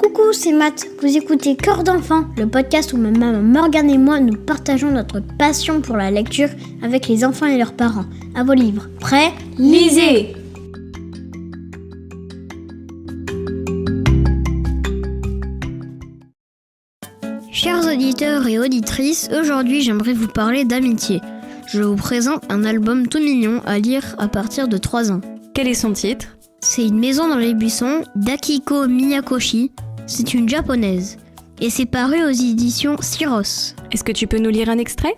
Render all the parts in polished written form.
Coucou, c'est Matt. Vous écoutez Cœur d'enfant, le podcast où ma maman Morgane et moi nous partageons notre passion pour la lecture avec les enfants et leurs parents. À vos livres. Prêts ? Lisez ! Chers auditeurs et auditrices, aujourd'hui j'aimerais vous parler d'amitié. Je vous présente un album tout mignon à lire à partir de 3 ans. Quel est son titre ? C'est Une maison dans les buissons d'Akiko Miyakoshi. C'est une japonaise. Et c'est paru aux éditions Syros. Est-ce que tu peux nous lire un extrait ?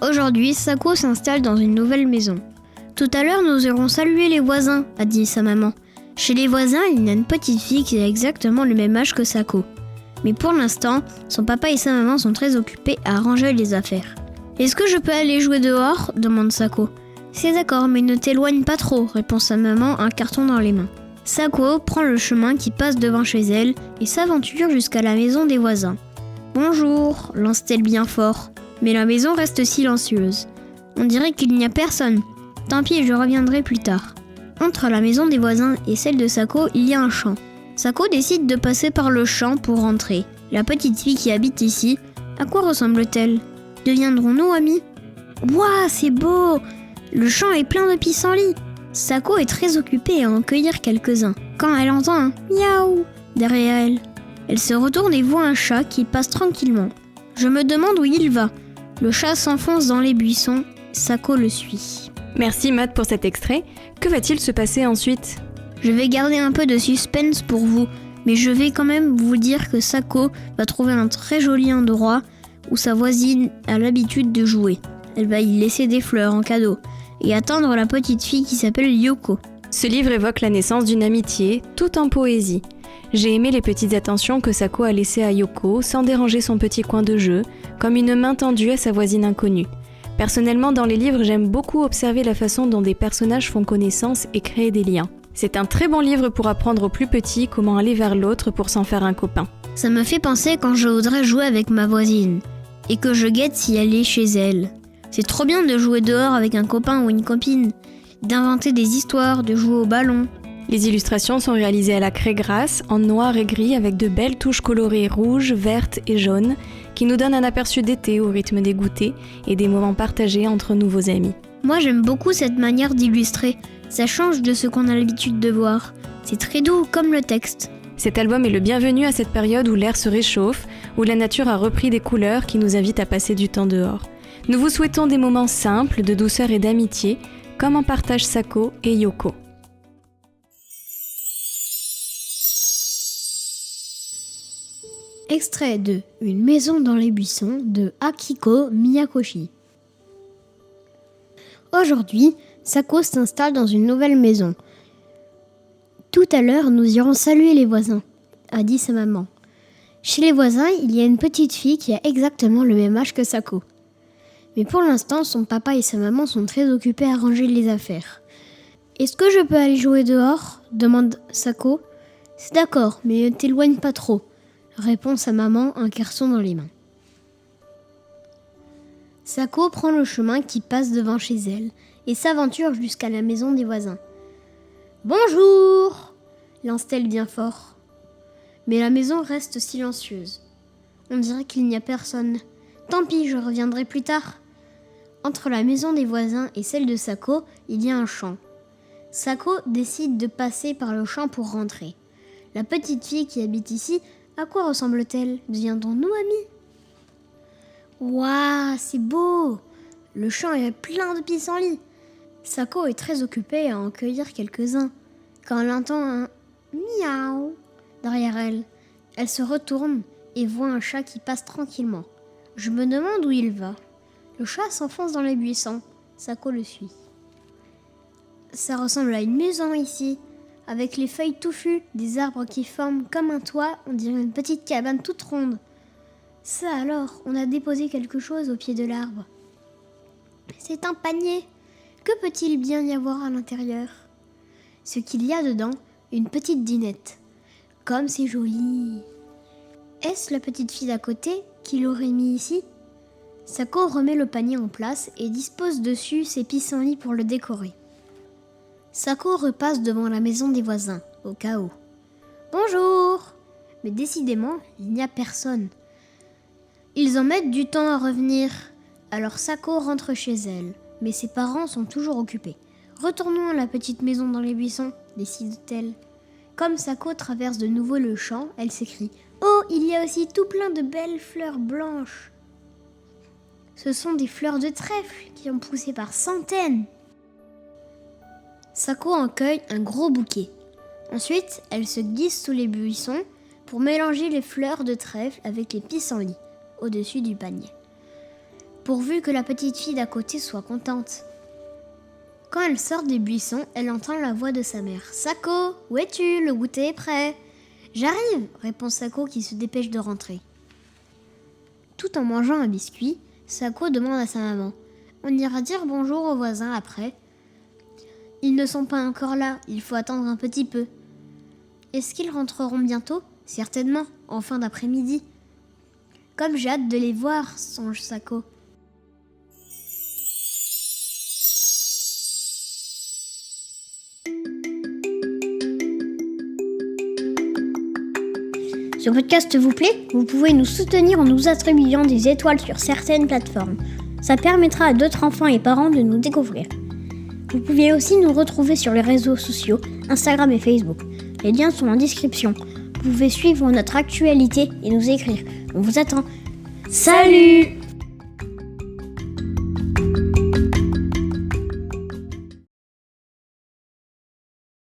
Aujourd'hui, Sako s'installe dans une nouvelle maison. Tout à l'heure, nous irons saluer les voisins, a dit sa maman. Chez les voisins, il y a une petite fille qui a exactement le même âge que Sako. Mais pour l'instant, son papa et sa maman sont très occupés à ranger les affaires. « Est-ce que je peux aller jouer dehors ?» demande Sako. « C'est d'accord, mais ne t'éloigne pas trop » répond sa maman, un carton dans les mains. Sako prend le chemin qui passe devant chez elle et s'aventure jusqu'à la maison des voisins. « Bonjour » lance-t-elle bien fort, mais la maison reste silencieuse. On dirait qu'il n'y a personne. Tant pis, je reviendrai plus tard. Entre la maison des voisins et celle de Sako, il y a un champ. Sako décide de passer par le champ pour rentrer. La petite fille qui habite ici, à quoi ressemble-t-elle ? Deviendrons-nous amis ? Ouah, c'est beau ! Le champ est plein de pissenlits. Sako est très occupée à en cueillir quelques-uns, quand elle entend un « miaou » derrière elle. Elle se retourne et voit un chat qui passe tranquillement. Je me demande où il va. Le chat s'enfonce dans les buissons, Sako le suit. Merci Matt pour cet extrait. Que va-t-il se passer ensuite ? Je vais garder un peu de suspense pour vous, mais je vais quand même vous dire que Sako va trouver un très joli endroit où sa voisine a l'habitude de jouer. Elle va y laisser des fleurs en cadeau et attendre la petite fille qui s'appelle Yoko. Ce livre évoque la naissance d'une amitié, tout en poésie. J'ai aimé les petites attentions que Sako a laissées à Yoko sans déranger son petit coin de jeu, comme une main tendue à sa voisine inconnue. Personnellement, dans les livres, j'aime beaucoup observer la façon dont des personnages font connaissance et créent des liens. C'est un très bon livre pour apprendre aux plus petits comment aller vers l'autre pour s'en faire un copain. Ça me fait penser quand je voudrais jouer avec ma voisine et que je guette si elle est chez elle. C'est trop bien de jouer dehors avec un copain ou une copine, d'inventer des histoires, de jouer au ballon. Les illustrations sont réalisées à la craie grasse, en noir et gris avec de belles touches colorées rouges, vertes et jaunes qui nous donnent un aperçu d'été au rythme des goûters et des moments partagés entre nouveaux amis. Moi j'aime beaucoup cette manière d'illustrer, ça change de ce qu'on a l'habitude de voir. C'est très doux comme le texte. Cet album est le bienvenu à cette période où l'air se réchauffe, où la nature a repris des couleurs qui nous invitent à passer du temps dehors. Nous vous souhaitons des moments simples, de douceur et d'amitié, comme en partagent Sako et Yoko. Extrait de Une maison dans les buissons de Akiko Miyakoshi. Aujourd'hui, Sako s'installe dans une nouvelle maison. Tout à l'heure, nous irons saluer les voisins, a dit sa maman. Chez les voisins, il y a une petite fille qui a exactement le même âge que Sako. Mais pour l'instant, son papa et sa maman sont très occupés à ranger les affaires. « Est-ce que je peux aller jouer dehors ?» demande Sako. « C'est d'accord, mais ne t'éloigne pas trop », répond sa maman, un carton dans les mains. Sako prend le chemin qui passe devant chez elle et s'aventure jusqu'à la maison des voisins. « Bonjour !» lance-t-elle bien fort. Mais la maison reste silencieuse. On dirait qu'il n'y a personne. Tant pis, je reviendrai plus tard. Entre la maison des voisins et celle de Sako, il y a un champ. Sako décide de passer par le champ pour rentrer. La petite fille qui habite ici, à quoi ressemble-t-elle ? Deviendrons-nous amis ? Ouah, c'est beau ! Le champ est plein de pissenlits. Sako est très occupée à en cueillir quelques-uns. Quand elle entend un miaou derrière elle, elle se retourne et voit un chat qui passe tranquillement. Je me demande où il va. Le chat s'enfonce dans les buissons. Sako le suit. Ça ressemble à une maison ici, avec les feuilles touffues, des arbres qui forment comme un toit, on dirait une petite cabane toute ronde. Ça alors, on a déposé quelque chose au pied de l'arbre. C'est un panier. Que peut-il bien y avoir à l'intérieur ? Ce qu'il y a dedans, une petite dinette. Comme c'est joli. Est-ce la petite fille d'à côté qui l'aurait mis ici ? Sako remet le panier en place et dispose dessus ses pissenlits pour le décorer. Sako repasse devant la maison des voisins, au cas où. « Bonjour !» mais décidément, il n'y a personne. Ils en mettent du temps à revenir. Alors Sako rentre chez elle, mais ses parents sont toujours occupés. Retournons à la petite maison dans les buissons, décide-t-elle. Comme Sako traverse de nouveau le champ, elle s'écrie « Oh, il y a aussi tout plein de belles fleurs blanches !» Ce sont des fleurs de trèfle qui ont poussé par centaines. Sako en cueille un gros bouquet. Ensuite, elle se glisse sous les buissons pour mélanger les fleurs de trèfle avec les pissenlits au-dessus du panier, pourvu que la petite fille d'à côté soit contente. Quand elle sort des buissons, elle entend la voix de sa mère. « Sako, où es-tu? Le goûter est prêt. »« J'arrive !» répond Sako qui se dépêche de rentrer. Tout en mangeant un biscuit, Sako demande à sa maman. « On ira dire bonjour aux voisins après. » « Ils ne sont pas encore là, il faut attendre un petit peu. » « Est-ce qu'ils rentreront bientôt ? » ?»« Certainement, en fin d'après-midi. »« Comme j'ai hâte de les voir, songe Sako. » Ce podcast vous plaît ? Vous pouvez nous soutenir en nous attribuant des étoiles sur certaines plateformes. Ça permettra à d'autres enfants et parents de nous découvrir. Vous pouvez aussi nous retrouver sur les réseaux sociaux, Instagram et Facebook. Les liens sont en description. Vous pouvez suivre notre actualité et nous écrire. On vous attend. Salut !